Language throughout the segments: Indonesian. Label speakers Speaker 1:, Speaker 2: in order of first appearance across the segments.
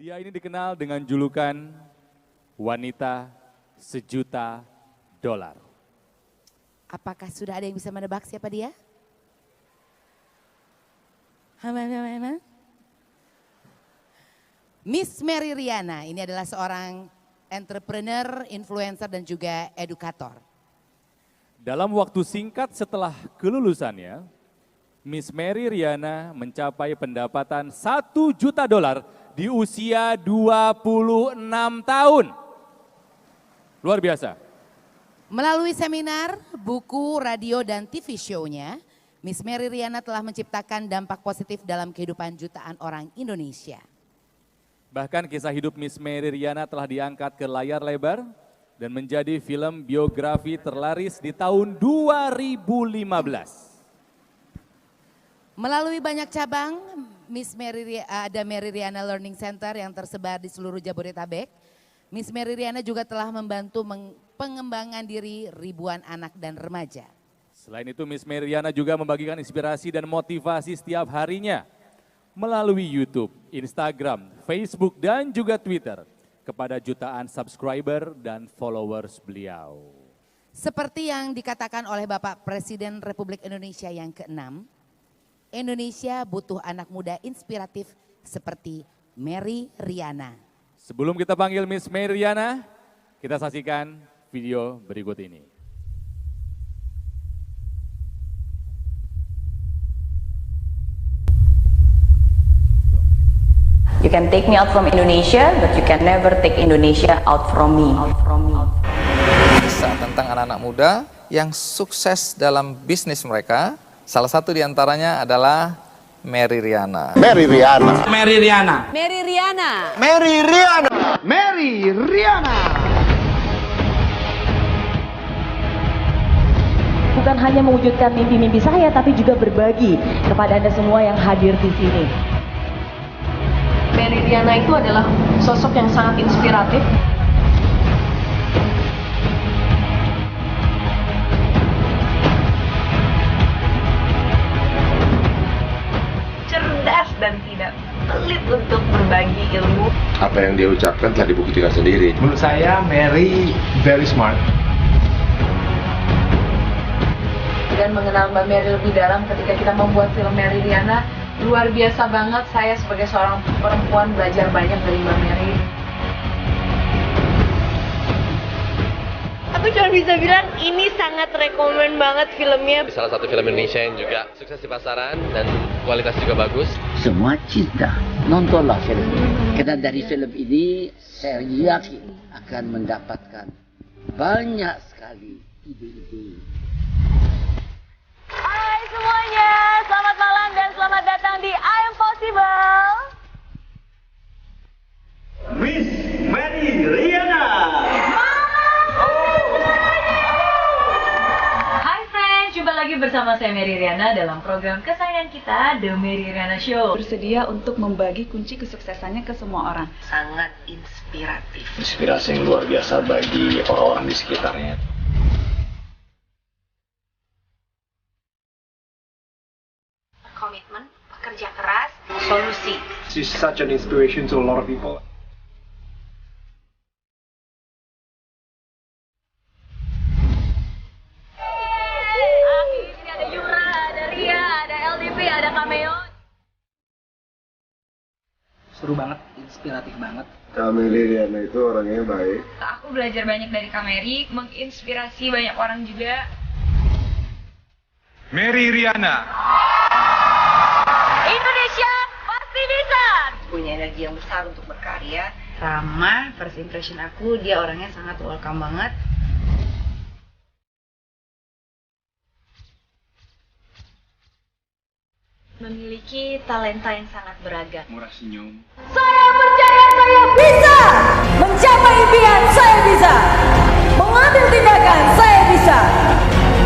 Speaker 1: Dia ini dikenal dengan julukan wanita $1.000.000.
Speaker 2: Apakah sudah ada yang bisa menebak siapa dia? Miss Mary Riana ini adalah seorang entrepreneur, influencer dan juga edukator.
Speaker 1: Dalam waktu singkat setelah kelulusannya, Miss Mary Riana mencapai pendapatan $1.000.000 di usia 26 tahun. Luar biasa.
Speaker 2: Melalui seminar, buku, radio, dan TV show-nya, Miss Mary Riana telah menciptakan dampak positif dalam kehidupan jutaan orang Indonesia.
Speaker 1: Bahkan kisah hidup Miss Mary Riana telah diangkat ke layar lebar dan menjadi film biografi terlaris di tahun 2015.
Speaker 2: Melalui banyak cabang, ada Mary Riana Learning Center yang tersebar di seluruh Jabodetabek. Miss Mary Riana juga telah membantu pengembangan diri ribuan anak dan remaja.
Speaker 1: Selain itu, Miss Mary Riana juga membagikan inspirasi dan motivasi setiap harinya melalui YouTube, Instagram, Facebook, dan juga Twitter kepada jutaan subscriber dan followers beliau.
Speaker 2: Seperti yang dikatakan oleh Bapak Presiden Republik Indonesia yang ke-6, Indonesia butuh anak muda inspiratif seperti Mary Riana.
Speaker 1: Sebelum kita panggil Miss Mary Riana, kita saksikan video berikut ini.
Speaker 3: You can take me out from Indonesia, but you can never take Indonesia out from me.
Speaker 4: Kisah tentang anak-anak muda yang sukses dalam bisnis mereka. Salah satu diantaranya adalah Mary Riana.
Speaker 5: Mary Riana.
Speaker 6: Mary Riana.
Speaker 7: Mary Riana.
Speaker 5: Mary Riana. Mary Riana.
Speaker 3: Bukan hanya mewujudkan mimpi-mimpi saya, tapi juga berbagi kepada Anda semua yang hadir di sini.
Speaker 7: Mary Riana itu adalah sosok yang sangat inspiratif. Cerdas dan tidak pelit untuk berbagi ilmu.
Speaker 5: Apa yang dia ucapkan telah dibuktikan sendiri.
Speaker 6: Menurut saya Mary very smart.
Speaker 7: Dan mengenal Mbak Mary lebih dalam ketika kita membuat film Mary Riana, luar biasa banget. Saya sebagai seorang perempuan belajar banyak dari Mbak Mary.
Speaker 8: Aku cuma bisa bilang ini sangat rekomen banget filmnya.
Speaker 9: Salah satu film Indonesia yang juga sukses di pasaran dan kualitas juga bagus.
Speaker 10: Semua cinta, nontonlah film ini. Karena dari film ini saya yakin akan mendapatkan banyak sekali ide-ide.
Speaker 8: Hai semuanya, selamat malam dan selamat datang di I Am Possible.
Speaker 6: Miss Mary Riana.
Speaker 7: Hai friends, jumpa lagi bersama saya Mary Riana dalam program kesayangan kita, The Mary Riana Show.
Speaker 3: Bersedia untuk membagi kunci kesuksesannya ke semua orang.
Speaker 7: Sangat inspiratif.
Speaker 6: Inspirasi yang luar biasa bagi orang-orang di sekitarnya.
Speaker 8: Komitmen, pekerja keras, solusi.
Speaker 6: She's such an inspiration to a lot of people.
Speaker 8: Ini ada Yura, ada Ria, ada LDP, ada Cameo.
Speaker 6: Seru banget, inspiratif banget.
Speaker 5: Mary Riana itu orangnya baik.
Speaker 8: Aku belajar banyak dari Mary, menginspirasi banyak orang juga.
Speaker 6: Mary Riana.
Speaker 8: Indonesia pasti bisa.
Speaker 7: Punya energi yang besar untuk berkarya. Ramah, first impression aku, dia orangnya sangat welcome banget.
Speaker 8: Memiliki talenta yang sangat beragam.
Speaker 6: Murah senyum.
Speaker 8: Saya percaya saya bisa.
Speaker 7: Mencapai impian saya bisa. Mengambil tindakan saya bisa.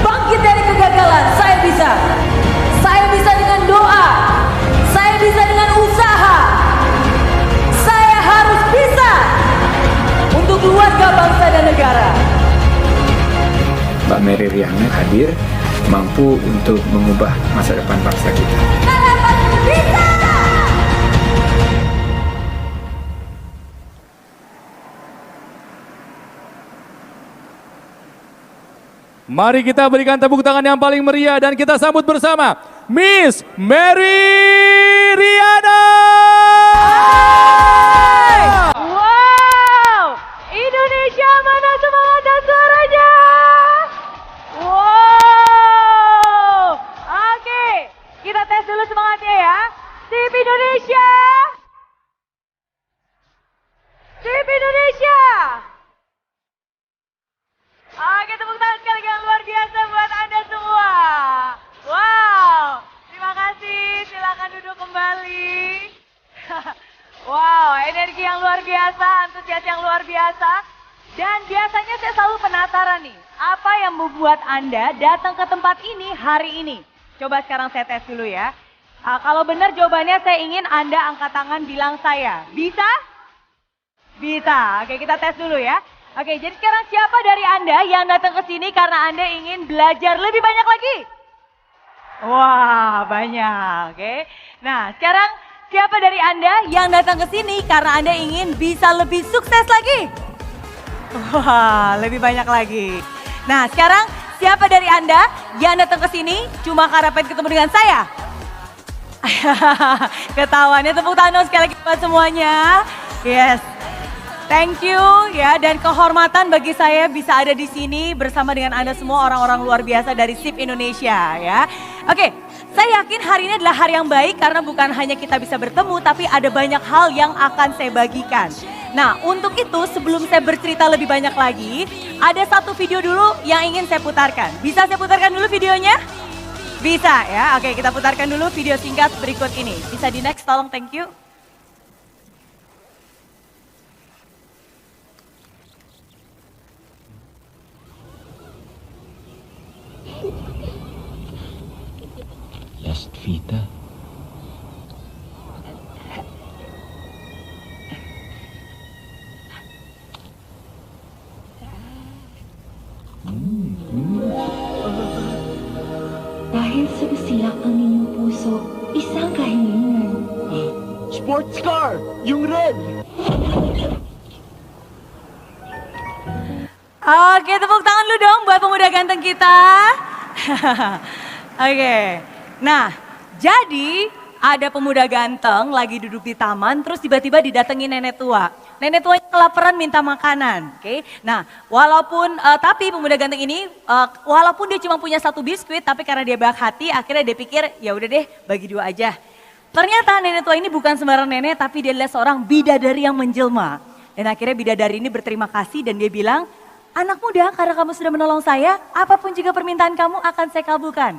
Speaker 7: Bangkit dari kegagalan saya bisa. Saya bisa dengan doa. Saya bisa dengan usaha. Saya harus bisa untuk keluarga, bangsa dan negara.
Speaker 11: Mbak Mary Riana hadir mampu untuk mengubah masa depan bangsa kita.
Speaker 7: Kalian pasti bisa.
Speaker 1: Mari kita berikan tepuk tangan yang paling meriah dan kita sambut bersama Miss Mary Riana.
Speaker 8: Wow, Indonesia mana semangat dan suaranya? Wow, oke, kita tes dulu semangatnya ya. Sip Indonesia. Sip Indonesia. Oke, tepuk tangan sekali yang luar biasa buat Anda semua. Wow, terima kasih. Silakan duduk kembali. Wow, energi yang luar biasa, antusias yang luar biasa. Dan biasanya saya selalu penasaran nih, apa yang membuat Anda datang ke tempat ini hari ini? Coba sekarang saya tes dulu ya. Kalau benar jawabannya saya ingin Anda angkat tangan bilang saya. Bisa? Bisa. Oke, kita tes dulu ya. Oke, jadi sekarang siapa dari Anda yang datang ke sini karena Anda ingin belajar lebih banyak lagi? Wah, banyak. Oke. Nah, sekarang siapa dari Anda yang datang ke sini karena Anda ingin bisa lebih sukses lagi? Wah, lebih banyak lagi. Nah, sekarang siapa dari Anda yang datang ke sini cuma karena pengen ketemu dengan saya? Ketahuannya, tepuk tangan sekali lagi buat semuanya. Yes. Thank you ya, dan kehormatan bagi saya bisa ada di sini bersama dengan Anda semua orang-orang luar biasa dari SIP Indonesia ya. Oke, saya yakin hari ini adalah hari yang baik karena bukan hanya kita bisa bertemu tapi ada banyak hal yang akan saya bagikan. Nah, untuk itu sebelum saya bercerita lebih banyak lagi, ada satu video dulu yang ingin saya putarkan. Bisa saya putarkan dulu videonya? Bisa ya, oke kita putarkan dulu video singkat berikut ini. Bisa di next tolong, thank you.
Speaker 11: Last Vita.
Speaker 3: Dahil sa basiyak ang inyong puso, isang kahilingan.
Speaker 5: Sports car! Yung red!
Speaker 8: Oke, tepuk tangan lu dong buat pemuda ganteng kita. Oke, nah jadi ada pemuda ganteng lagi duduk di taman terus tiba-tiba didatangi nenek tua. Nenek tuanya kelaparan minta makanan, oke. Nah, walaupun tapi pemuda ganteng ini walaupun dia cuma punya satu biskuit, tapi karena dia baik hati, akhirnya dia pikir ya udah deh bagi dua aja. Ternyata nenek tua ini bukan sembarang nenek, tapi dia adalah seorang bidadari yang menjelma. Dan akhirnya bidadari ini berterima kasih dan dia bilang, anak muda, karena kamu sudah menolong saya, apapun juga permintaan kamu akan saya kabulkan.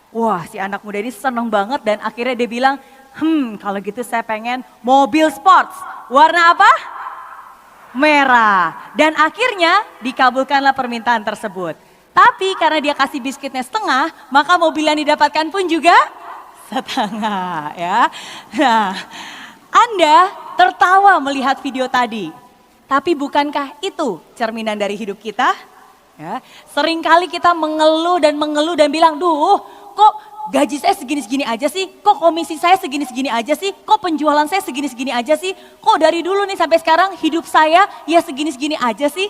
Speaker 8: Wah, si anak muda ini seneng banget dan akhirnya dia bilang, kalau gitu saya pengen mobil sports. Warna apa? Merah. Dan akhirnya dikabulkanlah permintaan tersebut. Tapi karena dia kasih biskuitnya setengah, maka mobil yang didapatkan pun juga setengah ya. Nah, Anda tertawa melihat video tadi. Tapi bukankah itu cerminan dari hidup kita? Ya, seringkali kita mengeluh dan bilang, duh kok gaji saya segini-segini aja sih? Kok komisi saya segini-segini aja sih? Kok penjualan saya segini-segini aja sih? Kok dari dulu nih sampai sekarang hidup saya ya segini-segini aja sih?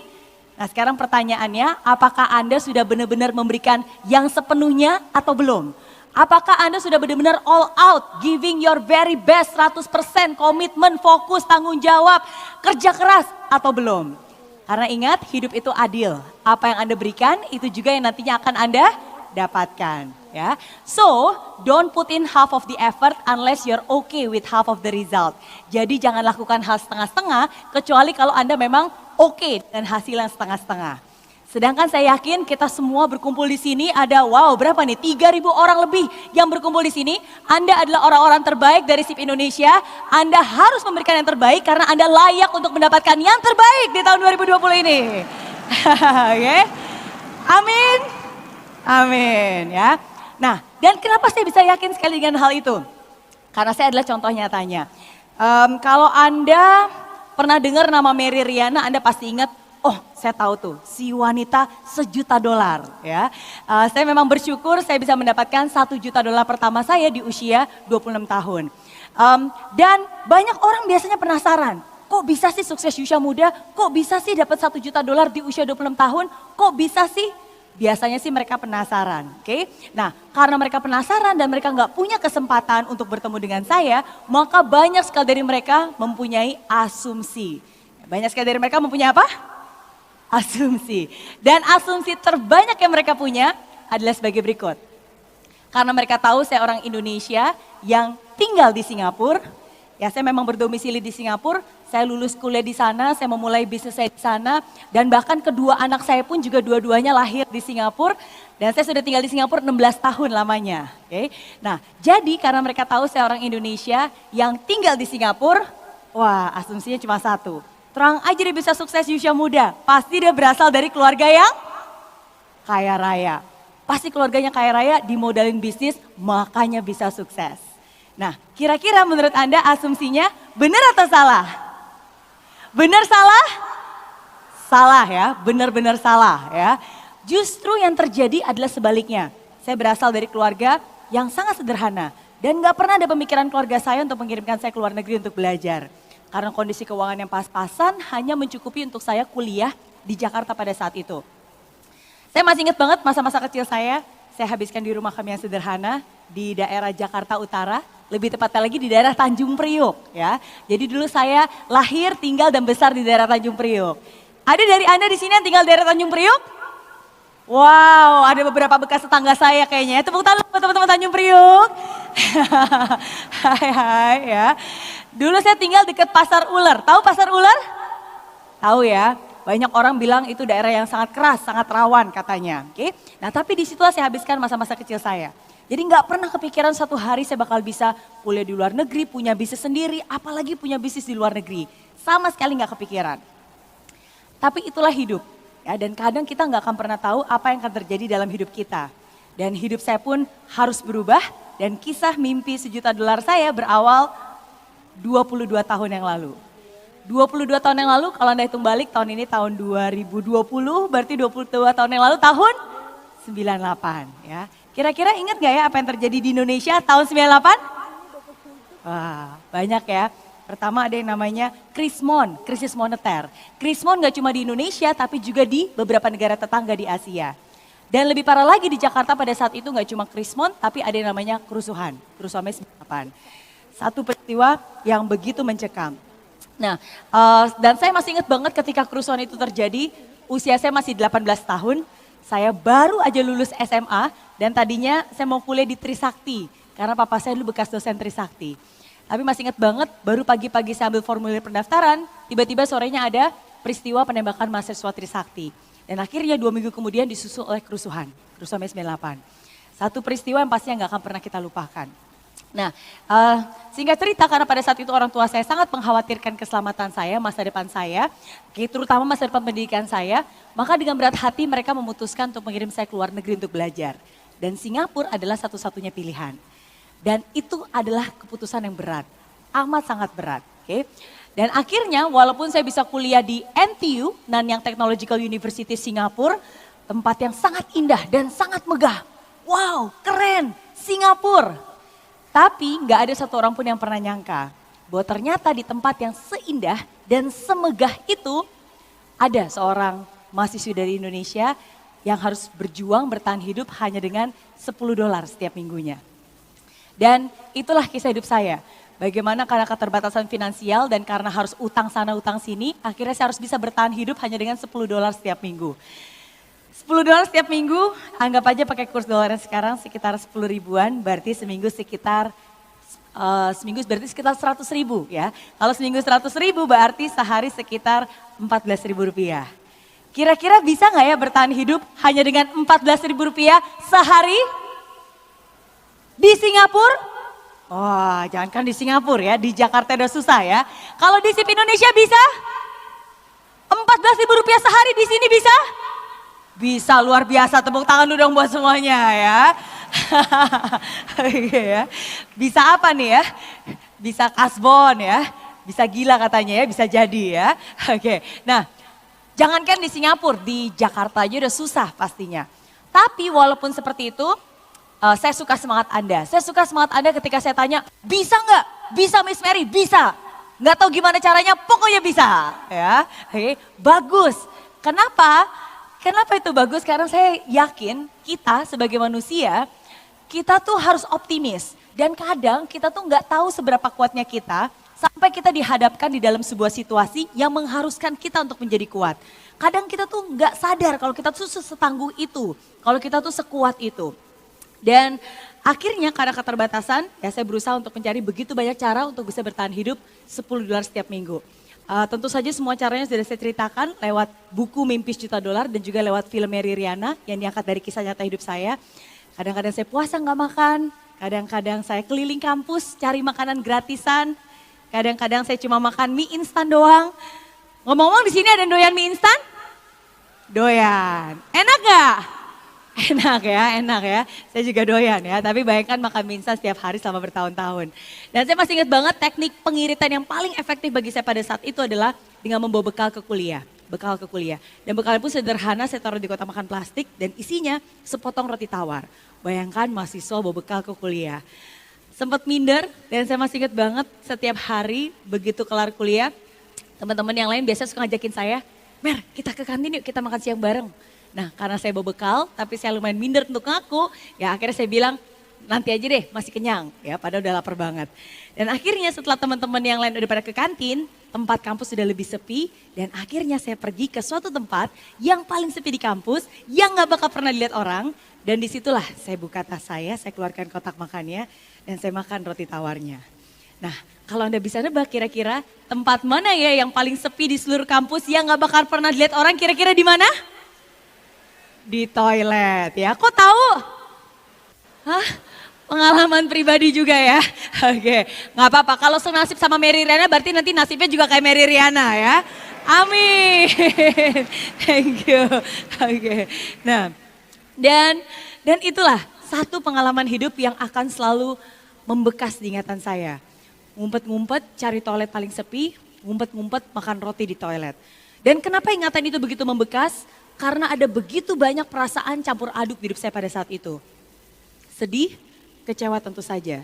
Speaker 8: Nah sekarang pertanyaannya, apakah Anda sudah benar-benar memberikan yang sepenuhnya atau belum? Apakah Anda sudah benar-benar all out, giving your very best, 100%, komitmen, fokus, tanggung jawab, kerja keras atau belum? Karena ingat, hidup itu adil. Apa yang Anda berikan, itu juga yang nantinya akan Anda dapatkan. Ya, so don't put in half of the effort unless you're okay with half of the result. Jadi jangan lakukan hal setengah-setengah kecuali kalau Anda memang okay dengan hasil yang setengah-setengah. Sedangkan saya yakin kita semua berkumpul di sini ada berapa nih? 3.000 orang lebih yang berkumpul di sini. Anda adalah orang-orang terbaik dari SIP Indonesia. Anda harus memberikan yang terbaik karena Anda layak untuk mendapatkan yang terbaik di tahun 2020 ini. Oke? Amin. Amin ya. Nah, dan kenapa saya bisa yakin sekali dengan hal itu? Karena saya adalah contoh nyatanya. Kalau Anda pernah dengar nama Mary Riana, Anda pasti ingat, oh saya tahu tuh, si wanita $1 juta ya. Saya memang bersyukur saya bisa mendapatkan $1 juta pertama saya di usia 26 tahun. Dan banyak orang biasanya penasaran, kok bisa sih sukses di usia muda? Kok bisa sih dapat $1 juta di usia 26 tahun? Kok bisa sih? Biasanya sih mereka penasaran, oke? Nah, karena mereka penasaran dan mereka nggak punya kesempatan untuk bertemu dengan saya, maka banyak sekali dari mereka mempunyai asumsi. Banyak sekali dari mereka mempunyai apa? Asumsi. Dan asumsi terbanyak yang mereka punya adalah sebagai berikut. Karena mereka tahu saya orang Indonesia yang tinggal di Singapura, ya saya memang berdomisili di Singapura, saya lulus kuliah di sana, saya memulai bisnis saya di sana, dan bahkan kedua anak saya pun juga dua-duanya lahir di Singapura, dan saya sudah tinggal di Singapura 16 tahun lamanya. Oke. Nah, jadi karena mereka tahu saya orang Indonesia yang tinggal di Singapura, wah asumsinya cuma satu. Terang aja dia bisa sukses di usia muda, pasti dia berasal dari keluarga yang kaya raya. Pasti keluarganya kaya raya, dimodalin bisnis, makanya bisa sukses. Nah, kira-kira menurut Anda asumsinya benar atau salah? Benar salah? Salah ya, benar-benar salah ya. Justru yang terjadi adalah sebaliknya. Saya berasal dari keluarga yang sangat sederhana. Dan gak pernah ada pemikiran keluarga saya untuk mengirimkan saya ke luar negeri untuk belajar. Karena kondisi keuangan yang pas-pasan hanya mencukupi untuk saya kuliah di Jakarta pada saat itu. Saya masih ingat banget masa-masa kecil saya habiskan di rumah kami yang sederhana di daerah Jakarta Utara. Lebih tepatnya lagi di daerah Tanjung Priok ya. Jadi dulu saya lahir, tinggal dan besar di daerah Tanjung Priok. Ada dari Anda di sini yang tinggal di daerah Tanjung Priok? Wow, ada beberapa bekas tetangga saya kayaknya. Tepuk tangan buat teman-teman Tanjung Priok. Hai ya. Dulu saya tinggal dekat Pasar Ular. Tahu Pasar Ular? Tahu ya. Banyak orang bilang itu daerah yang sangat keras, sangat rawan katanya. Oke. Nah, tapi di situlah saya habiskan masa-masa kecil saya. Jadi nggak pernah kepikiran satu hari saya bakal bisa kuliah di luar negeri, punya bisnis sendiri, apalagi punya bisnis di luar negeri. Sama sekali nggak kepikiran. Tapi itulah hidup. Ya, dan kadang kita nggak akan pernah tahu apa yang akan terjadi dalam hidup kita. Dan hidup saya pun harus berubah dan kisah mimpi $1 juta saya berawal 22 tahun yang lalu. 22 tahun yang lalu kalau Anda hitung balik tahun ini tahun 2020 berarti 22 tahun yang lalu tahun 98 ya. Kira-kira ingat gak ya apa yang terjadi di Indonesia tahun 98? Wah banyak ya. Pertama ada yang namanya Krismon, krisis moneter. Krismon gak cuma di Indonesia tapi juga di beberapa negara tetangga di Asia. Dan lebih parah lagi di Jakarta pada saat itu gak cuma Krismon tapi ada yang namanya kerusuhan. Kerusuhan Mei 98. Satu peristiwa yang begitu mencekam. Nah dan saya masih ingat banget ketika kerusuhan itu terjadi, usia saya masih 18 tahun. Saya baru aja lulus SMA dan tadinya saya mau kuliah di Trisakti. Karena papa saya dulu bekas dosen Trisakti. Tapi masih ingat banget baru pagi-pagi saya ambil formulir pendaftaran, tiba-tiba sorenya ada peristiwa penembakan mahasiswa Trisakti. Dan akhirnya 2 minggu kemudian disusul oleh kerusuhan Mei 98. Satu peristiwa yang pastinya gak akan pernah kita lupakan. Nah, singkat cerita karena pada saat itu orang tua saya sangat mengkhawatirkan keselamatan saya, masa depan saya, terutama masa depan pendidikan saya, maka dengan berat hati mereka memutuskan untuk mengirim saya ke luar negeri untuk belajar. Dan Singapura adalah satu-satunya pilihan. Dan itu adalah keputusan yang berat, amat sangat berat. Okay? Dan akhirnya walaupun saya bisa kuliah di NTU, Nanyang Technological University Singapura, tempat yang sangat indah dan sangat megah. Wow, keren, Singapura. Tapi nggak ada satu orang pun yang pernah nyangka bahwa ternyata di tempat yang seindah dan semegah itu ada seorang mahasiswa dari Indonesia yang harus berjuang bertahan hidup hanya dengan $10 setiap minggunya. Dan itulah kisah hidup saya. Bagaimana karena keterbatasan finansial dan karena harus utang sana utang sini, akhirnya saya harus bisa bertahan hidup hanya dengan $10 setiap minggu. $10 setiap minggu, anggap aja pakai kurs dolarnya sekarang sekitar 10 ribuan, berarti seminggu sekitar seminggu berarti sekitar 100 ribu ya. Kalau seminggu 100 ribu berarti sehari sekitar 14 ribu rupiah. Kira-kira bisa nggak ya bertahan hidup hanya dengan 14 ribu rupiah sehari di Singapura? Wah, jangankan di Singapura ya, di Jakarta udah susah ya. Kalau di SIP Indonesia bisa? 14 ribu rupiah sehari di sini bisa? Bisa, luar biasa, tepuk tangan dulu dong buat semuanya ya. Bisa apa nih ya? Bisa kasbon ya, bisa gila katanya ya, bisa jadi ya. Oke, nah jangankan di Singapura, di Jakarta aja udah susah pastinya. Tapi walaupun seperti itu, saya suka semangat Anda. Saya suka semangat Anda ketika saya tanya, bisa nggak? Bisa Miss Mary, bisa. Nggak tahu gimana caranya, pokoknya bisa. Ya, bagus. Kenapa? Kenapa itu bagus? Karena saya yakin kita sebagai manusia, kita tuh harus optimis. Dan kadang kita tuh nggak tahu seberapa kuatnya kita, sampai kita dihadapkan di dalam sebuah situasi yang mengharuskan kita untuk menjadi kuat. Kadang kita tuh nggak sadar kalau kita tuh setangguh itu, kalau kita tuh sekuat itu. Dan akhirnya karena keterbatasan, ya saya berusaha untuk mencari begitu banyak cara untuk bisa bertahan hidup $10 setiap minggu. Tentu saja semua caranya sudah saya ceritakan lewat buku Mimpi $1 juta dan juga lewat film Mary Riana yang diangkat dari kisah nyata hidup saya. Kadang-kadang saya puasa nggak makan, kadang-kadang saya keliling kampus cari makanan gratisan, kadang-kadang saya cuma makan mie instan doang. Ngomong-ngomong di sini ada yang doyan mie instan? Doyan, enak gak? Enak ya. Saya juga doyan ya, tapi bayangkan makan mie instan setiap hari selama bertahun-tahun. Dan saya masih ingat banget teknik pengiritan yang paling efektif bagi saya pada saat itu adalah dengan membawa bekal ke kuliah. Dan bekalnya pun sederhana, saya taruh di kotak makan plastik dan isinya sepotong roti tawar. Bayangkan mahasiswa bawa bekal ke kuliah. Sempat minder dan saya masih ingat banget setiap hari begitu kelar kuliah, teman-teman yang lain biasa suka ngajakin saya, Mer kita ke kantin yuk kita makan siang bareng. Nah karena saya bawa bekal tapi saya lumayan minder untuk ngaku, ya akhirnya saya bilang nanti aja deh masih kenyang ya padahal udah lapar banget. Dan akhirnya setelah teman-teman yang lain udah pada ke kantin, tempat kampus sudah lebih sepi dan akhirnya saya pergi ke suatu tempat yang paling sepi di kampus yang gak bakal pernah dilihat orang. Dan disitulah saya buka tas saya keluarkan kotak makannya dan saya makan roti tawarnya. Nah kalau Anda bisa nebak kira-kira tempat mana ya yang paling sepi di seluruh kampus yang gak bakal pernah dilihat orang kira-kira di mana? Di toilet ya, kok tahu? Hah? Pengalaman pribadi juga ya. Oke, gak apa-apa. Kalau senasib sama Mary Riana berarti nanti nasibnya juga kayak Mary Riana ya. Amin. Thank you. Oke. Nah, dan itulah satu pengalaman hidup yang akan selalu membekas di ingatan saya. Ngumpet-ngumpet cari toilet paling sepi, ngumpet-ngumpet makan roti di toilet. Dan kenapa ingatan itu begitu membekas? Karena ada begitu banyak perasaan campur aduk di hidup saya pada saat itu. Sedih, kecewa tentu saja.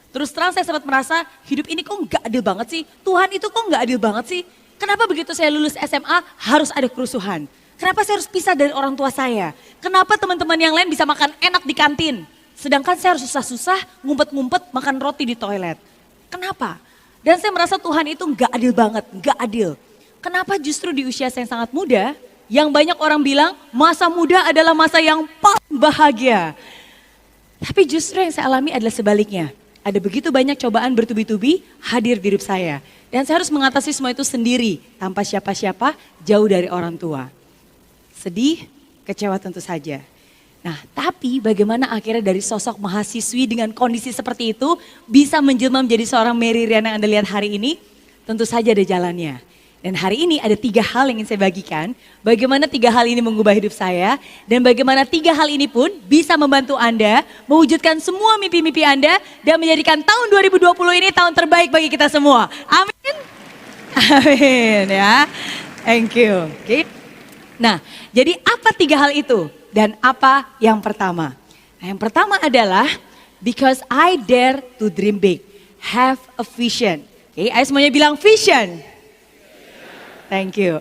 Speaker 8: Terus terang saya sempat merasa hidup ini kok gak adil banget sih. Tuhan itu kok gak adil banget sih. Kenapa begitu saya lulus SMA harus ada kerusuhan? Kenapa saya harus pisah dari orang tua saya? Kenapa teman-teman yang lain bisa makan enak di kantin? Sedangkan saya harus susah-susah ngumpet-ngumpet makan roti di toilet. Kenapa? Dan saya merasa Tuhan itu gak adil banget, gak adil. Kenapa justru di usia saya yang sangat muda, yang banyak orang bilang masa muda adalah masa yang paling bahagia. Tapi justru yang saya alami adalah sebaliknya. Ada begitu banyak cobaan bertubi-tubi hadir di hidup saya. Dan saya harus mengatasi semua itu sendiri, tanpa siapa-siapa, jauh dari orang tua. Sedih, kecewa tentu saja. Nah tapi bagaimana akhirnya dari sosok mahasiswi dengan kondisi seperti itu bisa menjelma menjadi seorang Mary Riana yang Anda lihat hari ini? Tentu saja ada jalannya. Dan hari ini ada 3 hal yang ingin saya bagikan. Bagaimana 3 hal ini mengubah hidup saya. Dan bagaimana 3 hal ini pun bisa membantu Anda mewujudkan semua mimpi-mimpi Anda. Dan menjadikan tahun 2020 ini tahun terbaik bagi kita semua. Amin. Amin ya. Thank you. Oke. Nah jadi apa 3 hal itu? Dan apa yang pertama? Nah, yang pertama adalah because I dare to dream big. Have a vision. Oke, ayo semuanya bilang vision. Thank you.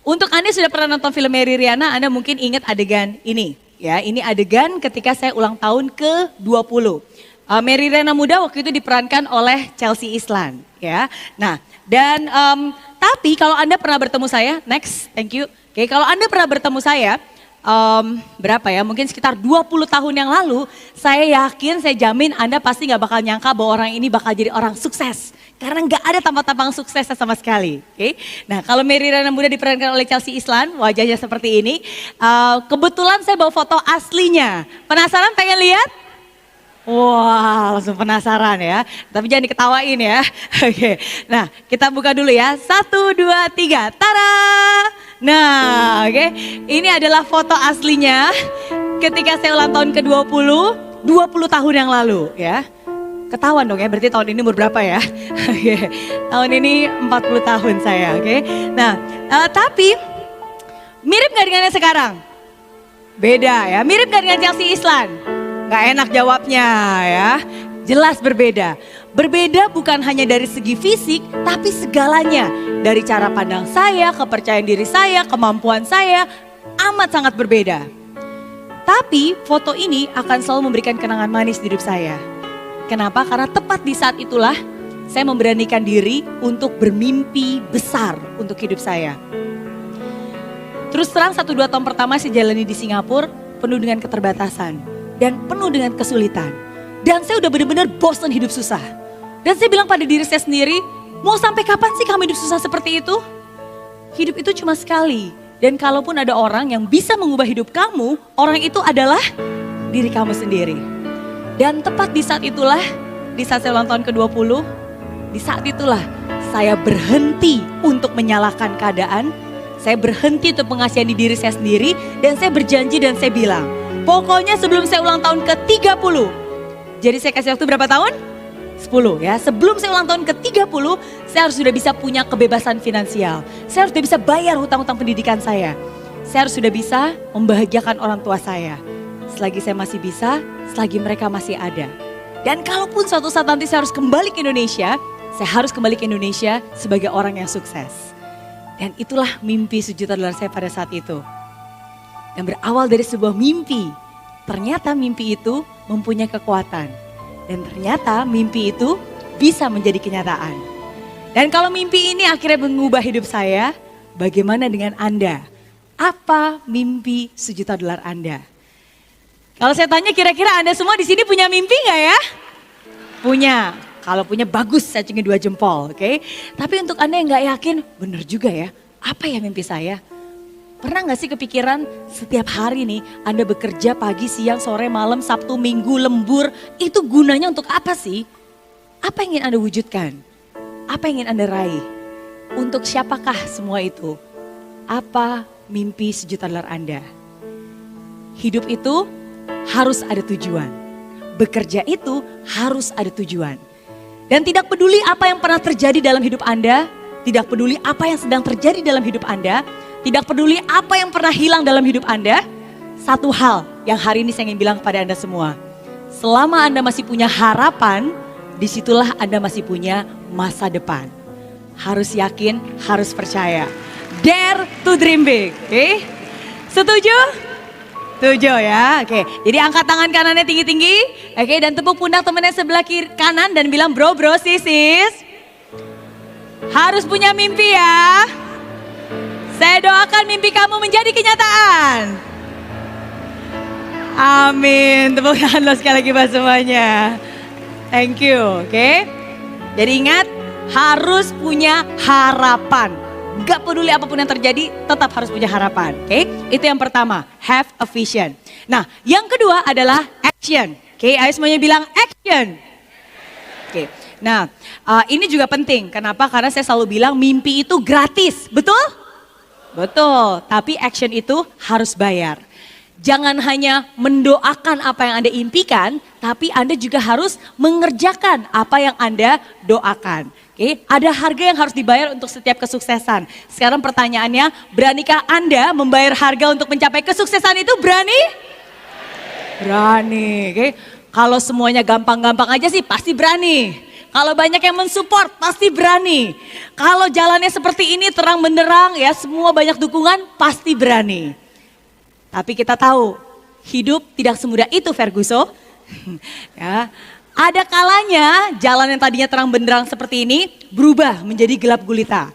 Speaker 8: Untuk Anda sudah pernah nonton film Mary Riana, Anda mungkin ingat adegan ini. Ya, ini adegan ketika saya ulang tahun ke-20. Mary Riana muda waktu itu diperankan oleh Chelsea Islan. Ya, nah dan tapi kalau Anda pernah bertemu saya, next, thank you. Oke, kalau Anda pernah bertemu saya, berapa ya, mungkin sekitar 20 tahun yang lalu, saya yakin, saya jamin Anda pasti gak bakal nyangka bahwa orang ini bakal jadi orang sukses. Karena gak ada tampang-tampang suksesnya sama sekali. Oke, nah kalau Mary Riana muda diperankan oleh Chelsea Islan, wajahnya seperti ini. Kebetulan saya bawa foto aslinya. Penasaran pengen lihat? Wah, langsung penasaran ya. Tapi jangan diketawain ya. Oke, nah kita buka dulu ya. 1, 2, 3, tara! Nah, oke. Ini adalah foto aslinya ketika saya ulang tahun ke-20, 20 tahun yang lalu ya. Ketahuan dong ya, berarti tahun ini umur berapa ya? Oke, tahun ini 40 tahun saya, oke. Nah, tapi mirip gak dengan yang sekarang? Beda ya, mirip gak dengan Chelsea Islan? Gak enak jawabnya ya, jelas berbeda. Berbeda bukan hanya dari segi fisik, tapi segalanya. Dari cara pandang saya, kepercayaan diri saya, kemampuan saya, amat sangat berbeda. Tapi foto ini akan selalu memberikan kenangan manis di hidup saya. Kenapa? Karena tepat di saat itulah saya memberanikan diri untuk bermimpi besar untuk hidup saya. Terus terang 1-2 tahun pertama saya jalani di Singapura penuh dengan keterbatasan dan penuh dengan kesulitan. Dan saya udah benar-benar bosan hidup susah. Dan saya bilang pada diri saya sendiri, mau sampai kapan sih kamu hidup susah seperti itu? Hidup itu cuma sekali. Dan kalaupun ada orang yang bisa mengubah hidup kamu, orang itu adalah diri kamu sendiri. Dan tepat di saat itulah, di saat saya ulang tahun ke-20, di saat itulah saya berhenti untuk menyalahkan keadaan. Saya berhenti untuk mengasihani diri saya sendiri. Dan saya berjanji dan saya bilang, pokoknya sebelum saya ulang tahun ke-30. Jadi saya kasih waktu berapa tahun? 10 ya. Sebelum saya ulang tahun ke-30, saya harus sudah bisa punya kebebasan finansial. Saya harus sudah bisa bayar hutang-hutang pendidikan saya. Saya harus sudah bisa membahagiakan orang tua saya. Selagi saya masih bisa, selagi mereka masih ada. Dan kalaupun suatu saat nanti saya harus kembali ke Indonesia, saya harus kembali ke Indonesia sebagai orang yang sukses. Dan itulah mimpi $1 juta saya pada saat itu. Dan berawal dari sebuah mimpi. Ternyata mimpi itu mempunyai kekuatan. Dan ternyata mimpi itu bisa menjadi kenyataan. Dan kalau mimpi ini akhirnya mengubah hidup saya, bagaimana dengan Anda? Apa mimpi $1 juta Anda? Kalau saya tanya kira-kira Anda semua di sini punya mimpi nggak ya? Punya. Kalau punya bagus, saya cengin 2 jempol, oke? Tapi untuk Anda yang nggak yakin, benar juga ya. Apa ya mimpi saya? Pernah gak sih kepikiran setiap hari nih Anda bekerja pagi, siang, sore, malam, Sabtu, Minggu, lembur. Itu gunanya untuk apa sih? Apa yang ingin Anda wujudkan? Apa yang ingin Anda raih? Untuk siapakah semua itu? Apa mimpi $1 juta Anda? Hidup itu harus ada tujuan. Bekerja itu harus ada tujuan. Dan tidak peduli apa yang pernah terjadi dalam hidup Anda. Tidak peduli apa yang sedang terjadi dalam hidup Anda. Tidak peduli apa yang pernah hilang dalam hidup Anda, satu hal yang hari ini saya ingin bilang kepada Anda semua. Selama Anda masih punya harapan, disitulah Anda masih punya masa depan. Harus yakin, harus percaya. Dare to dream big, oke? Setuju? Setuju ya, oke. Jadi angkat tangan kanannya tinggi-tinggi, oke? Dan tepuk pundak temannya sebelah kiri kanan dan bilang bro, sis. Harus punya mimpi ya. Saya doakan mimpi kamu menjadi kenyataan. Amin. Tepuk tangan lo sekali lagi buat semuanya. Thank you, oke. Jadi ingat, harus punya harapan. Gak peduli apapun yang terjadi, tetap harus punya harapan, oke. Itu yang pertama, have a vision. Nah, yang kedua adalah action. Oke, ayo semuanya bilang action. Oke, nah ini juga penting. Kenapa? Karena saya selalu bilang mimpi itu gratis, betul? Betul, tapi action itu harus bayar. Jangan hanya mendoakan apa yang Anda impikan, tapi Anda juga harus mengerjakan apa yang Anda doakan. Oke, ada harga yang harus dibayar untuk setiap kesuksesan. Sekarang pertanyaannya, beranikah Anda membayar harga untuk mencapai kesuksesan itu? Berani? Berani, oke. Kalau semuanya gampang-gampang aja sih pasti berani. Kalau banyak yang mensupport pasti berani. Kalau jalannya seperti ini terang benderang ya semua banyak dukungan pasti berani. Tapi kita tahu hidup tidak semudah itu Ferguson. Ya, ada kalanya jalan yang tadinya terang benderang seperti ini berubah menjadi gelap gulita.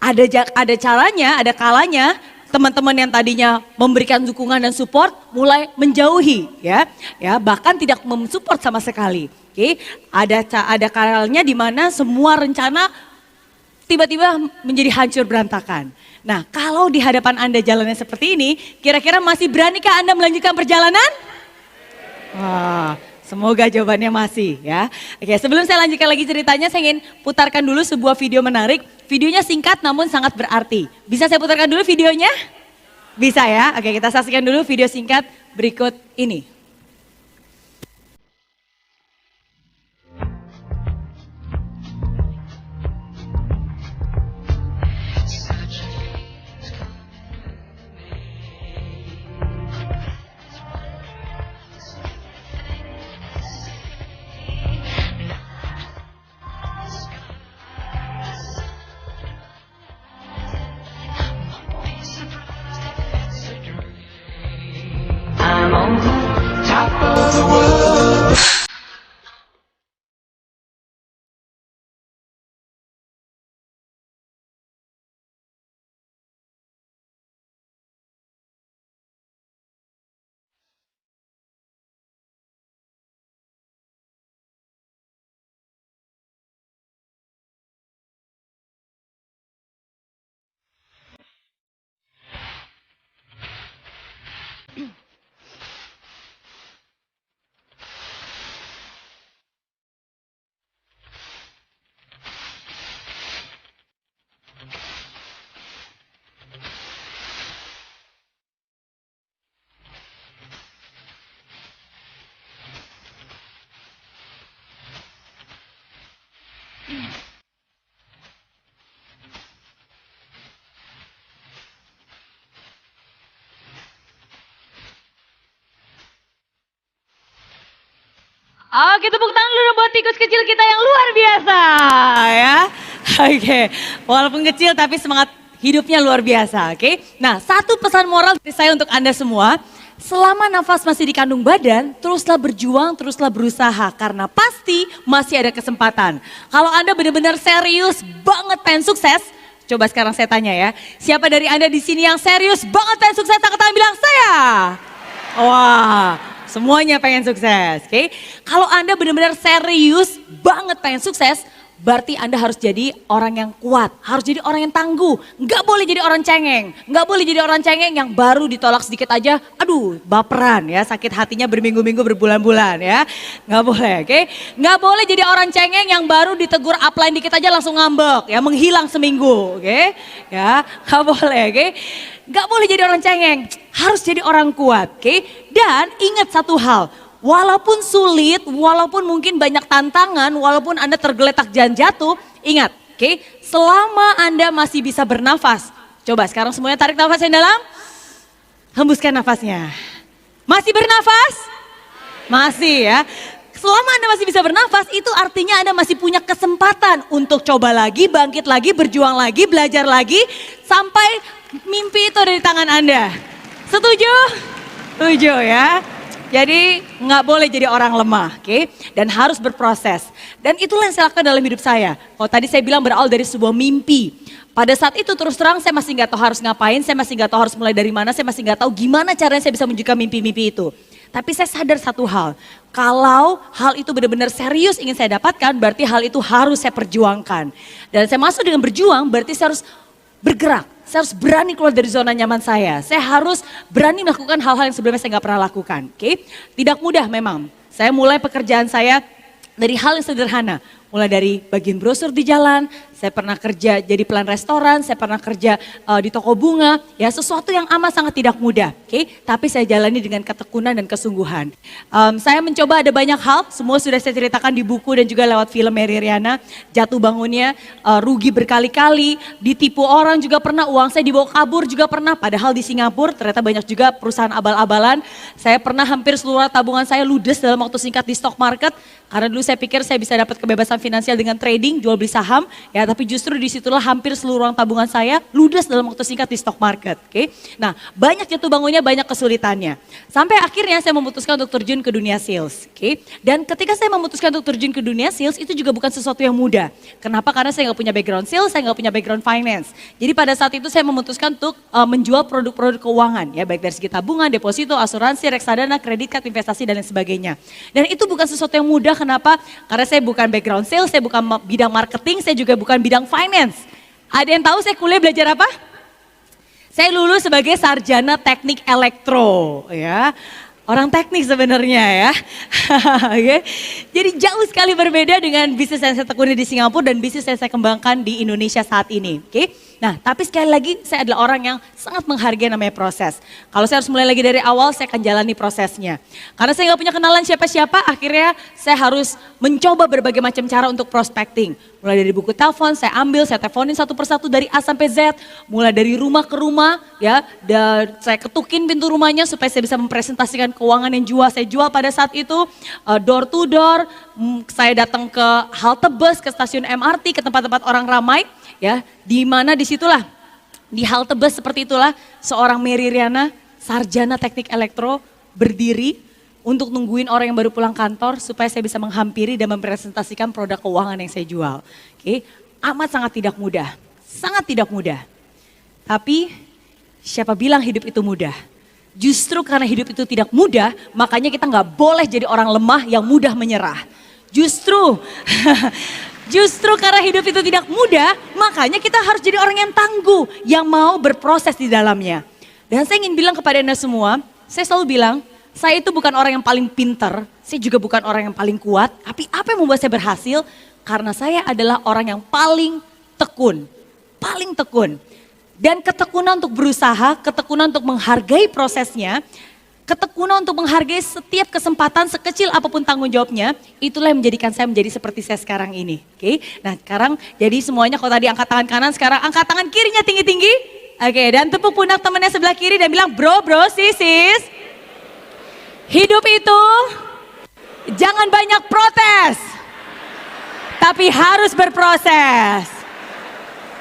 Speaker 8: Ada caranya, ada kalanya teman-teman yang tadinya memberikan dukungan dan support mulai menjauhi ya bahkan tidak mensupport sama sekali. Oke, ada kalanya di mana semua rencana tiba-tiba menjadi hancur berantakan. Nah, kalau di hadapan Anda jalannya seperti ini, kira-kira masih beranikah Anda melanjutkan perjalanan? Wah, semoga jawabannya masih ya. Oke, sebelum saya lanjutkan lagi ceritanya, saya ingin putarkan dulu sebuah video menarik. Videonya singkat namun sangat berarti. Bisa saya putarkan dulu videonya? Bisa ya? Oke, kita saksikan dulu video singkat berikut ini. Oke, tepuk tangan dulu buat tikus kecil kita yang luar biasa ya. Oke, walaupun kecil tapi semangat hidupnya luar biasa, oke. Nah, satu pesan moral dari saya untuk Anda semua, selama nafas masih di kandung badan, teruslah berjuang, teruslah berusaha, karena pasti masih ada kesempatan. Kalau Anda benar-benar serius banget pengen sukses, coba sekarang saya tanya ya, siapa dari Anda di sini yang serius banget pengen sukses, angkat tangan bilang saya. Wah, semuanya pengen sukses, oke. Kalau Anda benar-benar serius banget pengen sukses, berarti Anda harus jadi orang yang kuat, harus jadi orang yang tangguh. Nggak boleh jadi orang cengeng, nggak boleh jadi orang cengeng yang baru ditolak sedikit aja, aduh baperan ya, sakit hatinya berminggu-minggu berbulan-bulan ya. Nggak boleh, oke. Nggak boleh jadi orang cengeng yang baru ditegur upline dikit aja langsung ngambek ya, menghilang seminggu, oke. Ya, nggak boleh, oke. Nggak boleh jadi orang cengeng, harus jadi orang kuat, oke. Dan ingat satu hal, walaupun sulit, walaupun mungkin banyak tantangan, walaupun Anda tergeletak dan jatuh, ingat, oke, selama Anda masih bisa bernafas. Coba sekarang semuanya tarik nafas yang dalam, hembuskan nafasnya. Masih bernafas? Masih ya. Selama Anda masih bisa bernafas, itu artinya Anda masih punya kesempatan untuk coba lagi, bangkit lagi, berjuang lagi, belajar lagi, sampai mimpi itu ada di tangan Anda. Setuju? Setuju ya. Jadi nggak boleh jadi orang lemah, oke? Dan harus berproses. Dan itulah yang saya lakukan dalam hidup saya. Kalau tadi saya bilang berawal dari sebuah mimpi. Pada saat itu terus terang saya masih nggak tahu harus ngapain, saya masih nggak tahu harus mulai dari mana, saya masih nggak tahu gimana caranya saya bisa menunjukkan mimpi-mimpi itu. Tapi saya sadar satu hal, kalau hal itu benar-benar serius ingin saya dapatkan, berarti hal itu harus saya perjuangkan. Dan saya masuk dengan berjuang, berarti saya harus bergerak. Saya harus berani keluar dari zona nyaman saya. Saya harus berani melakukan hal-hal yang sebelumnya saya nggak pernah lakukan. Oke? Tidak mudah memang. Saya mulai pekerjaan saya dari hal yang sederhana. Mulai dari bagian brosur di jalan, saya pernah kerja jadi pelan restoran, saya pernah kerja di toko bunga. Ya, sesuatu yang amat sangat tidak mudah. Oke? Tapi saya jalani dengan ketekunan dan kesungguhan. Saya mencoba ada banyak hal, semua sudah saya ceritakan di buku dan juga lewat film Mary Riana. Jatuh bangunnya, rugi berkali-kali, ditipu orang juga pernah, uang saya dibawa kabur juga pernah. Padahal di Singapura ternyata banyak juga perusahaan abal-abalan. Saya pernah hampir seluruh tabungan saya ludes dalam waktu singkat di stock market. Karena dulu saya pikir saya bisa dapat kebebasan finansial dengan trading, jual beli saham. Ya, tapi justru disitulah hampir seluruh uang tabungan saya ludes dalam waktu singkat di stock market. Oke? Nah, banyak jatuh bangunnya, banyak kesulitannya. Sampai akhirnya saya memutuskan untuk terjun ke dunia sales. Oke? Dan ketika saya memutuskan untuk terjun ke dunia sales, itu juga bukan sesuatu yang mudah. Kenapa? Karena saya nggak punya background sales, saya nggak punya background finance. Jadi pada saat itu saya memutuskan untuk menjual produk-produk keuangan. Ya, baik dari segi tabungan, deposito, asuransi, reksadana, kredit card, investasi, dan lain sebagainya. Dan itu bukan sesuatu yang mudah. Kenapa? Karena saya bukan background sales, saya bukan bidang marketing, saya juga bukan bidang finance. Ada yang tahu saya kuliah belajar apa? Saya lulus sebagai sarjana teknik elektro, ya. Orang teknik sebenarnya ya. Okay. Jadi jauh sekali berbeda dengan bisnis yang saya tekuni di Singapura dan bisnis yang saya kembangkan di Indonesia saat ini. Oke. Nah, tapi sekali lagi saya adalah orang yang sangat menghargai namanya proses. Kalau saya harus mulai lagi dari awal, saya akan jalani prosesnya. Karena saya nggak punya kenalan siapa-siapa, akhirnya saya harus mencoba berbagai macam cara untuk prospecting. Mulai dari buku telepon, saya ambil, saya teleponin satu persatu dari A sampai Z. Mulai dari rumah ke rumah, ya, dan saya ketukin pintu rumahnya supaya saya bisa mempresentasikan keuangan yang saya jual pada saat itu. Door to door, saya datang ke halte bus, ke stasiun MRT, ke tempat-tempat orang ramai. Ya, di mana disitulah, di halte bus seperti itulah seorang Mary Riana, sarjana teknik elektro, berdiri untuk nungguin orang yang baru pulang kantor supaya saya bisa menghampiri dan mempresentasikan produk keuangan yang saya jual. Oke, amat sangat tidak mudah, sangat tidak mudah. Tapi siapa bilang hidup itu mudah? Justru karena hidup itu tidak mudah, makanya kita nggak boleh jadi orang lemah yang mudah menyerah. Justru karena hidup itu tidak mudah, makanya kita harus jadi orang yang tangguh, yang mau berproses di dalamnya. Dan saya ingin bilang kepada Anda semua, saya selalu bilang, saya itu bukan orang yang paling pinter, saya juga bukan orang yang paling kuat, tapi apa yang membuat saya berhasil? Karena saya adalah orang yang paling tekun, paling tekun. Dan ketekunan untuk berusaha, ketekunan untuk menghargai prosesnya, ketekunan untuk menghargai setiap kesempatan sekecil apapun tanggung jawabnya, itulah yang menjadikan saya menjadi seperti saya sekarang ini. Oke, nah sekarang jadi semuanya kalau tadi angkat tangan kanan, sekarang angkat tangan kirinya tinggi-tinggi. Oke, dan tepuk pundak temannya sebelah kiri dan bilang bro, sis. Hidup itu Jangan banyak protes, tapi harus berproses.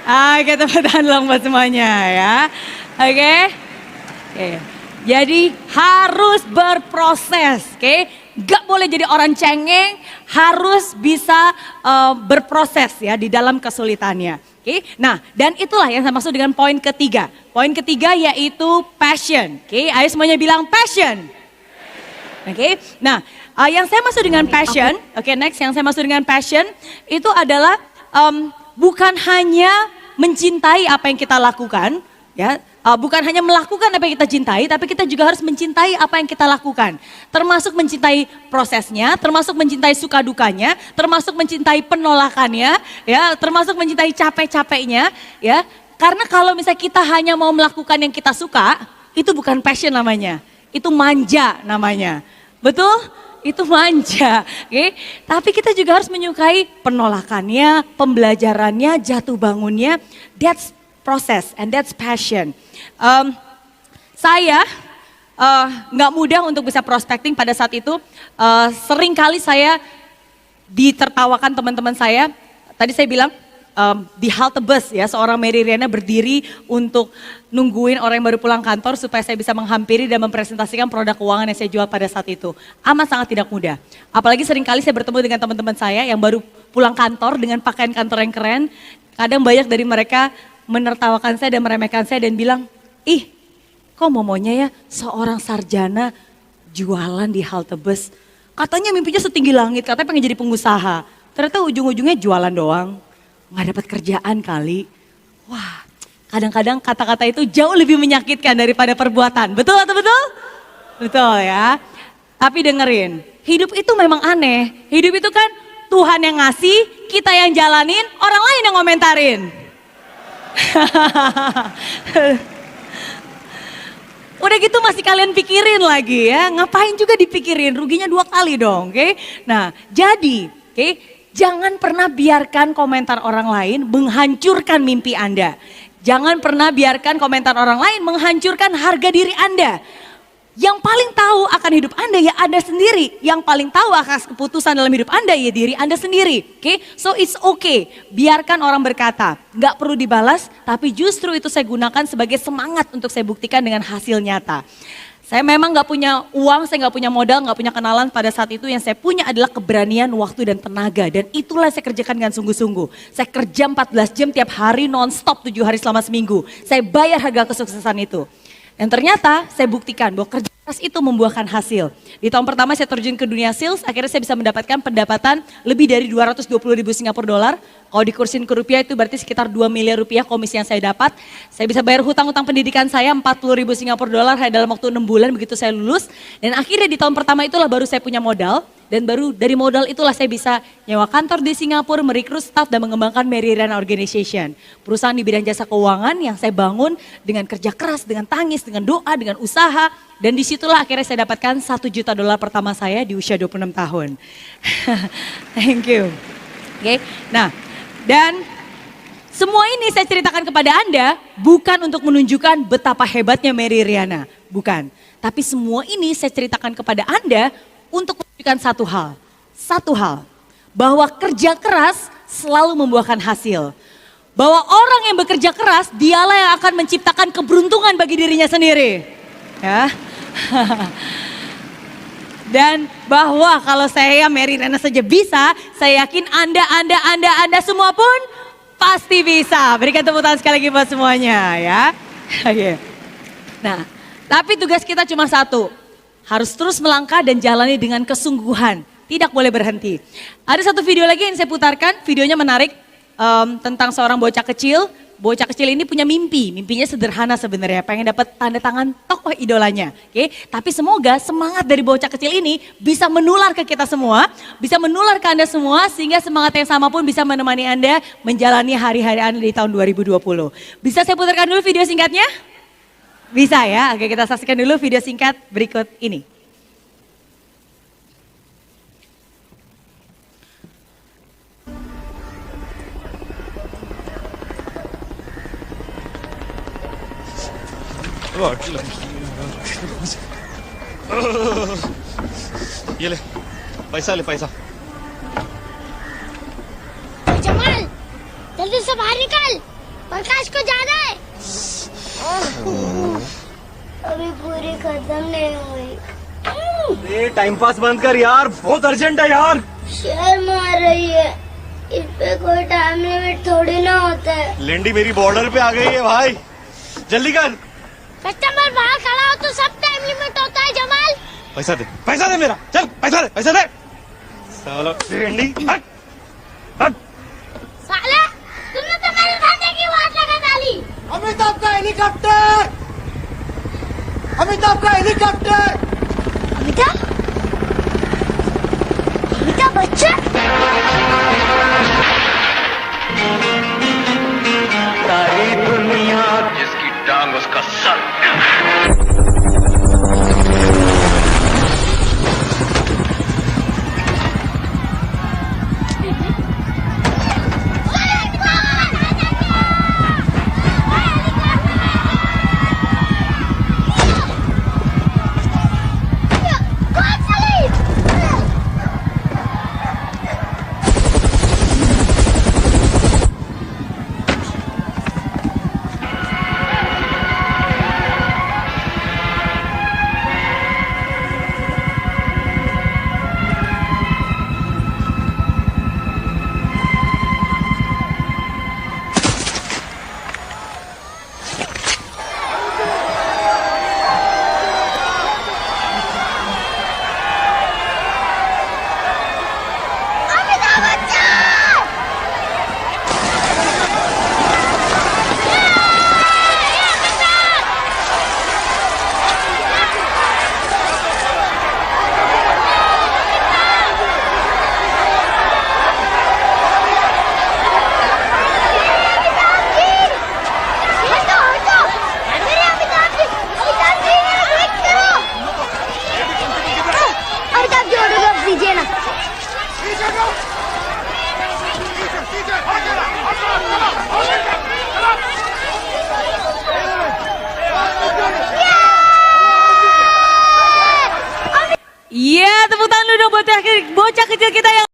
Speaker 8: Oke, tepuk tangan dong buat semuanya ya. Oke. Jadi harus berproses, oke? Gak boleh jadi orang cengeng, harus bisa berproses ya di dalam kesulitannya. Oke, nah dan itulah yang saya maksud dengan poin ketiga. Poin ketiga yaitu passion. Oke, ayo semuanya bilang passion. Oke, nah yang saya maksud dengan passion, oke next yang saya maksud dengan passion itu adalah bukan hanya mencintai apa yang kita lakukan, ya. Bukan hanya melakukan apa yang kita cintai, tapi kita juga harus mencintai apa yang kita lakukan. Termasuk mencintai prosesnya, termasuk mencintai suka dukanya, termasuk mencintai penolakannya, ya, termasuk mencintai capek-capeknya, ya. Karena kalau misalnya kita hanya mau melakukan yang kita suka, itu bukan passion namanya, itu manja namanya. Betul? Itu manja, oke? Tapi kita juga harus menyukai penolakannya, pembelajarannya, jatuh bangunnya. That's process and that's passion. Saya nggak mudah untuk bisa prospecting pada saat itu. Sering kali saya ditertawakan teman-teman saya. Tadi saya bilang di halte bus ya, seorang Mary Riana berdiri untuk nungguin orang yang baru pulang kantor supaya saya bisa menghampiri dan mempresentasikan produk keuangan yang saya jual pada saat itu. Amat sangat tidak mudah. Apalagi sering kali saya bertemu dengan teman-teman saya yang baru pulang kantor dengan pakaian kantor yang keren. Kadang banyak dari mereka menertawakan saya dan meremehkan saya dan bilang, ih kok momonya ya seorang sarjana jualan di halte bus. Katanya mimpinya setinggi langit, katanya pengen jadi pengusaha. Ternyata ujung-ujungnya jualan doang. Nggak dapat kerjaan kali. Wah, kadang-kadang kata-kata itu jauh lebih menyakitkan daripada perbuatan. Betul atau betul? Betul ya. Tapi dengerin, hidup itu memang aneh. Hidup itu kan Tuhan yang ngasih, kita yang jalanin, orang lain yang ngomentarin. Udah gitu masih kalian pikirin lagi ya, ngapain juga dipikirin, ruginya 2 kali dong, oke? Nah, jadi, oke? Jangan pernah biarkan komentar orang lain menghancurkan mimpi Anda. Jangan pernah biarkan komentar orang lain menghancurkan harga diri Anda. Yang paling tahu akan hidup Anda ya Anda sendiri. Yang paling tahu akan keputusan dalam hidup Anda ya diri Anda sendiri. Oke, so it's okay. Biarkan orang berkata, nggak perlu dibalas, tapi justru itu saya gunakan sebagai semangat untuk saya buktikan dengan hasil nyata. Saya memang nggak punya uang, saya nggak punya modal, nggak punya kenalan pada saat itu. Yang saya punya adalah keberanian, waktu dan tenaga. Dan itulah saya kerjakan dengan sungguh-sungguh. Saya kerja 14 jam tiap hari non-stop 7 hari selama seminggu. Saya bayar harga kesuksesan itu. Dan ternyata saya buktikan bahwa kerja keras itu membuahkan hasil. Di tahun pertama saya terjun ke dunia sales, akhirnya saya bisa mendapatkan pendapatan lebih dari 220.000 Singapura dolar. Kalau dikursin ke rupiah itu berarti sekitar 2 miliar rupiah komisi yang saya dapat. Saya bisa bayar hutang-hutang pendidikan saya 40.000 Singapura dolar dalam waktu 6 bulan begitu saya lulus. Dan akhirnya di tahun pertama itulah baru saya punya modal. Dan baru dari modal itulah saya bisa nyewa kantor di Singapura, merekrut staff dan mengembangkan Mary Riana Organization. Perusahaan di bidang jasa keuangan yang saya bangun dengan kerja keras, dengan tangis, dengan doa, dengan usaha. Dan disitulah akhirnya saya dapatkan $1 juta pertama saya di usia 26 tahun. Thank you. Oke, nah dan semua ini saya ceritakan kepada Anda bukan untuk menunjukkan betapa hebatnya Mary Riana. Bukan, tapi semua ini saya ceritakan kepada Anda untuk menunjukkan satu hal, bahwa kerja keras selalu membuahkan hasil. Bahwa orang yang bekerja keras, dialah yang akan menciptakan keberuntungan bagi dirinya sendiri. Ya. Dan bahwa kalau saya Mary Riana saja bisa, saya yakin Anda semua pun pasti bisa. Berikan tepuk tangan sekali lagi buat semuanya ya. Oke. Nah, tapi tugas kita cuma satu. Harus terus melangkah dan jalani dengan kesungguhan. Tidak boleh berhenti. Ada satu video lagi yang saya putarkan, videonya menarik tentang seorang bocah kecil. Bocah kecil ini punya mimpi, mimpinya sederhana sebenarnya, pengen dapat tanda tangan tokoh idolanya. Oke, tapi semoga semangat dari bocah kecil ini bisa menular ke kita semua, bisa menular ke Anda semua, sehingga semangat yang sama pun bisa menemani Anda menjalani hari-hari Anda di tahun 2020. Bisa saya putarkan dulu video singkatnya? Bisa ya, oke kita saksikan dulu video singkat berikut ini.
Speaker 12: Wah, gila. Iya, Le.
Speaker 5: पैसा ले पैसा।
Speaker 7: जमाल जल्दी से बाहर निकल, प्रकाश को जाना है। अभी पूरी खत्म नहीं हुई।
Speaker 5: टाइम पास बंद कर यार, बहुत अर्जेंट है यार।
Speaker 7: शेर मार रही है, इस पे कोई टाइम लिमिट थोड़ी ना होता है।
Speaker 5: लेंडी मेरी बॉर्डर पे आ गई है भाई, जल्दी कर।
Speaker 7: कस्टमर बाहर खड़ा हो तो सब टाइम लिमिट होता है जमाल।
Speaker 5: पैसा दे मेरा, चल पैसा दे। साला लेंडी, हट हट।
Speaker 7: साले तुमने तो मेरे धंधे की वाट लगा डाली।
Speaker 5: अमिताभ का हेलीकॉप्टर, अमिताभ का हेलीकॉप्टर।
Speaker 7: अमिताभ बच्चन।
Speaker 6: सारी दुनिया जिसकी टांग उसका sir.
Speaker 8: Iya, tepuk tangan dulu buat bocah kecil kita yang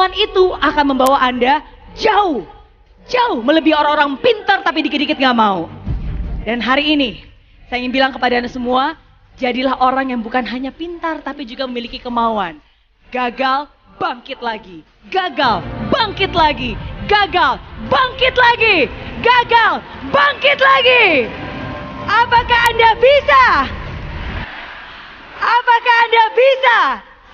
Speaker 8: kemauan itu akan membawa Anda jauh, jauh melebihi orang-orang pintar tapi dikit-dikit gak mau. Dan hari ini, saya ingin bilang kepada Anda semua, jadilah orang yang bukan hanya pintar tapi juga memiliki kemauan. Gagal, bangkit lagi. Gagal, bangkit lagi. Gagal, bangkit lagi. Gagal, bangkit lagi. Apakah Anda bisa? Apakah Anda bisa?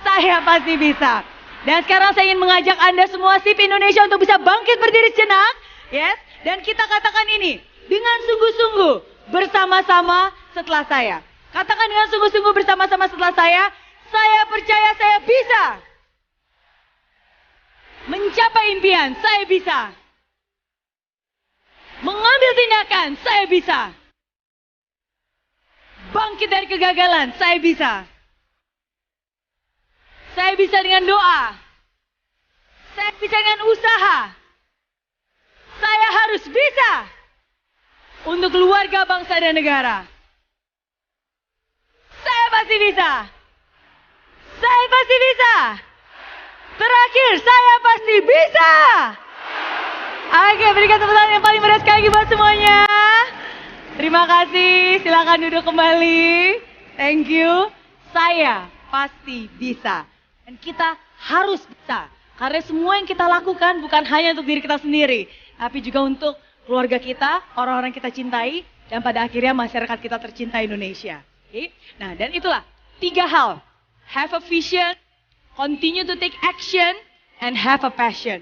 Speaker 8: Saya pasti bisa. Dan sekarang saya ingin mengajak Anda semua SIP Indonesia untuk bisa bangkit berdiri sejenak. Yes. Dan kita katakan ini dengan sungguh-sungguh bersama-sama setelah saya. Katakan dengan sungguh-sungguh bersama-sama setelah saya percaya saya bisa. Mencapai impian, saya bisa. Mengambil tindakan, saya bisa. Bangkit dari kegagalan, saya bisa. Saya bisa dengan doa. Saya bisa dengan usaha. Saya harus bisa untuk keluarga, bangsa, dan negara. Saya pasti bisa. Saya pasti bisa. Terakhir, saya pasti bisa. Oke, berikan tepuk tangan yang paling meriah sekali lagi buat semuanya. Terima kasih, silakan duduk kembali. Thank you. Saya pasti bisa. Dan kita harus bisa. Karena semua yang kita lakukan bukan hanya untuk diri kita sendiri. Tapi juga untuk keluarga kita, orang-orang kita cintai. Dan pada akhirnya masyarakat kita tercinta Indonesia. Oke? Nah, dan itulah 3 hal. Have a vision, continue to take action, and have a passion.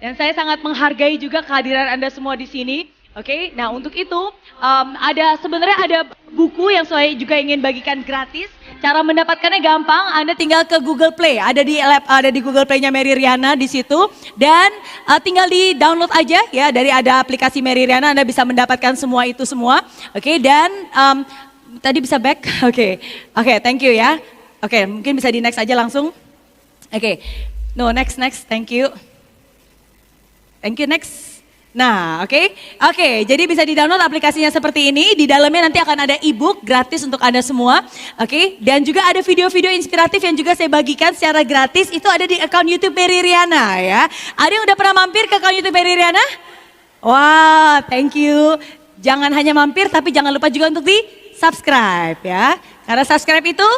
Speaker 8: Dan saya sangat menghargai juga kehadiran Anda semua di sini. Oke, nah untuk itu sebenarnya ada buku yang saya juga ingin bagikan gratis. Cara mendapatkannya gampang, Anda tinggal ke Google Play, ada di Google Play-nya Mary Riana di situ, dan tinggal di download aja ya, ada aplikasi Mary Riana, Anda bisa mendapatkan semua itu semua. Oke, dan tadi bisa back, oke, thank you ya. Oke, mungkin bisa di next aja langsung. Oke, no next, thank you, next. Nah, oke, jadi bisa di-download aplikasinya seperti ini. Di dalamnya nanti akan ada e-book gratis untuk Anda semua. Oke, dan juga ada video-video inspiratif yang juga saya bagikan secara gratis. Itu ada di akun YouTube Mary Riana ya. Ada yang udah pernah mampir ke akun YouTube Mary Riana? Wah, thank you. Jangan hanya mampir, tapi jangan lupa juga untuk di-subscribe ya. Karena subscribe itu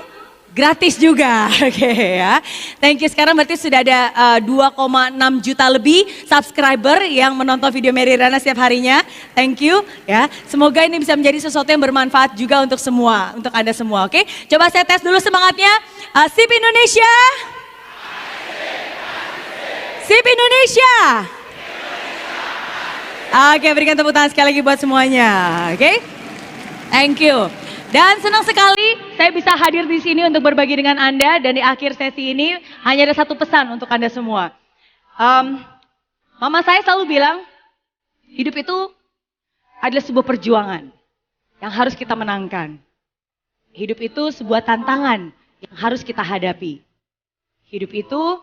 Speaker 8: gratis juga, oke ya. Thank you, sekarang berarti sudah ada 2,6 juta lebih subscriber yang menonton video Mary Riana setiap harinya. Thank you ya. Semoga ini bisa menjadi sesuatu yang bermanfaat juga untuk semua, untuk Anda semua, oke. Coba saya tes dulu semangatnya. SIP Indonesia. SIP Indonesia. Oke, berikan tepuk tangan sekali lagi buat semuanya, oke. Thank you. Dan senang sekali saya bisa hadir di sini untuk berbagi dengan Anda, dan di akhir sesi ini hanya ada satu pesan untuk Anda semua. Mama saya selalu bilang, hidup itu adalah sebuah perjuangan yang harus kita menangkan. Hidup itu sebuah tantangan yang harus kita hadapi. Hidup itu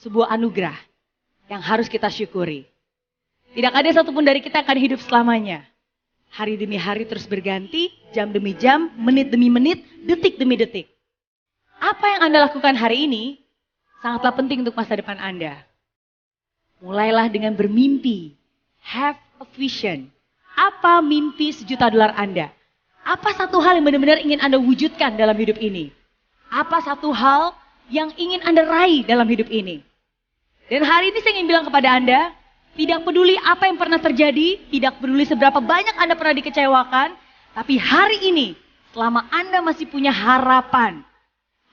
Speaker 8: sebuah anugerah yang harus kita syukuri. Tidak ada satupun dari kita yang akan hidup selamanya. Hari demi hari terus berganti, jam demi jam, menit demi menit, detik demi detik. Apa yang Anda lakukan hari ini sangatlah penting untuk masa depan Anda. Mulailah dengan bermimpi. Have a vision. Apa mimpi $1 juta Anda? Apa satu hal yang benar-benar ingin Anda wujudkan dalam hidup ini? Apa satu hal yang ingin Anda raih dalam hidup ini? Dan hari ini saya ingin bilang kepada Anda, tidak peduli apa yang pernah terjadi, tidak peduli seberapa banyak Anda pernah dikecewakan, tapi hari ini, selama Anda masih punya harapan,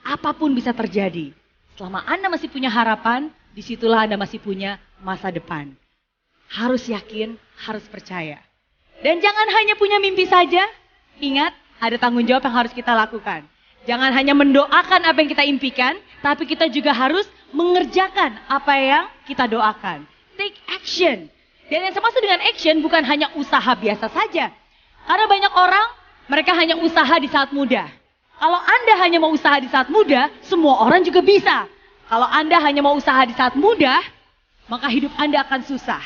Speaker 8: apapun bisa terjadi. Selama Anda masih punya harapan, disitulah Anda masih punya masa depan. Harus yakin, harus percaya. Dan jangan hanya punya mimpi saja, ingat ada tanggung jawab yang harus kita lakukan. Jangan hanya mendoakan apa yang kita impikan, tapi kita juga harus mengerjakan apa yang kita doakan. Take action. Dan yang saya maksud dengan action bukan hanya usaha biasa saja. Karena banyak orang, mereka hanya usaha di saat muda. Kalau Anda hanya mau usaha di saat muda, semua orang juga bisa. Kalau Anda hanya mau usaha di saat muda, maka hidup Anda akan susah.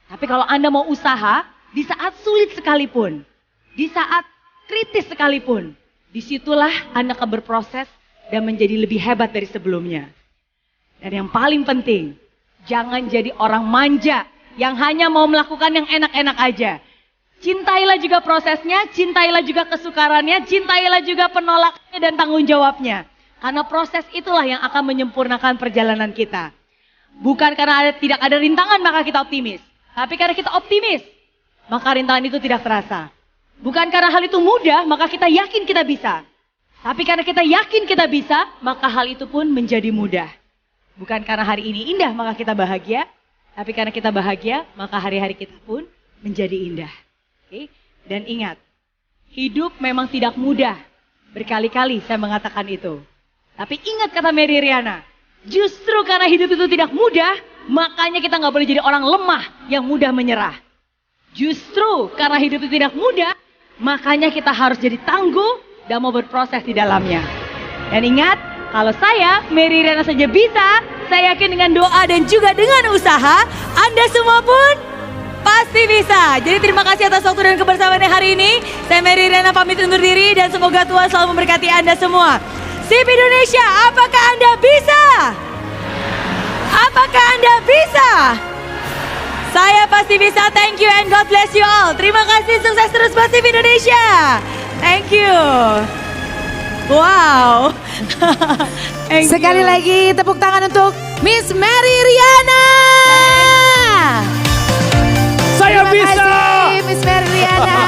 Speaker 8: Tapi kalau Anda mau usaha, di saat sulit sekalipun, di saat kritis sekalipun, disitulah Anda akan berproses dan menjadi lebih hebat dari sebelumnya. Dan yang paling penting, Jangan jadi orang manja yang hanya mau melakukan yang enak-enak aja. Cintailah juga prosesnya, cintailah juga kesukarannya, cintailah juga penolakannya dan tanggung jawabnya. Karena proses itulah yang akan menyempurnakan perjalanan kita. Bukan karena tidak ada rintangan maka kita optimis. Tapi karena kita optimis, maka rintangan itu tidak terasa. Bukan karena hal itu mudah, maka kita yakin kita bisa. Tapi karena kita yakin kita bisa, maka hal itu pun menjadi mudah. Bukan karena hari ini indah, maka kita bahagia. Tapi karena kita bahagia, maka hari-hari kita pun menjadi indah. Oke? Dan ingat, hidup memang tidak mudah. Berkali-kali saya mengatakan itu. Tapi ingat kata Mary Riana, justru karena hidup itu tidak mudah, makanya kita nggak boleh jadi orang lemah yang mudah menyerah. Justru karena hidup itu tidak mudah, makanya kita harus jadi tangguh dan mau berproses di dalamnya. Dan ingat, kalau saya, Mary Riana saja bisa, saya yakin dengan doa dan juga dengan usaha, Anda semua pun pasti bisa. Jadi terima kasih atas waktu dan kebersamaannya hari ini. Saya Mary Riana pamit undur diri dan semoga Tuhan selalu memberkati Anda semua. SIP Indonesia, apakah Anda bisa? Apakah Anda bisa? Saya pasti bisa. Thank you and God bless you all. Terima kasih, sukses terus buat SIP Indonesia. Thank you. Wow.
Speaker 2: Sekali lagi tepuk tangan untuk Miss Mary Riana.
Speaker 1: Saya
Speaker 2: Terima
Speaker 1: bisa.
Speaker 2: kasih Miss Mary Riana.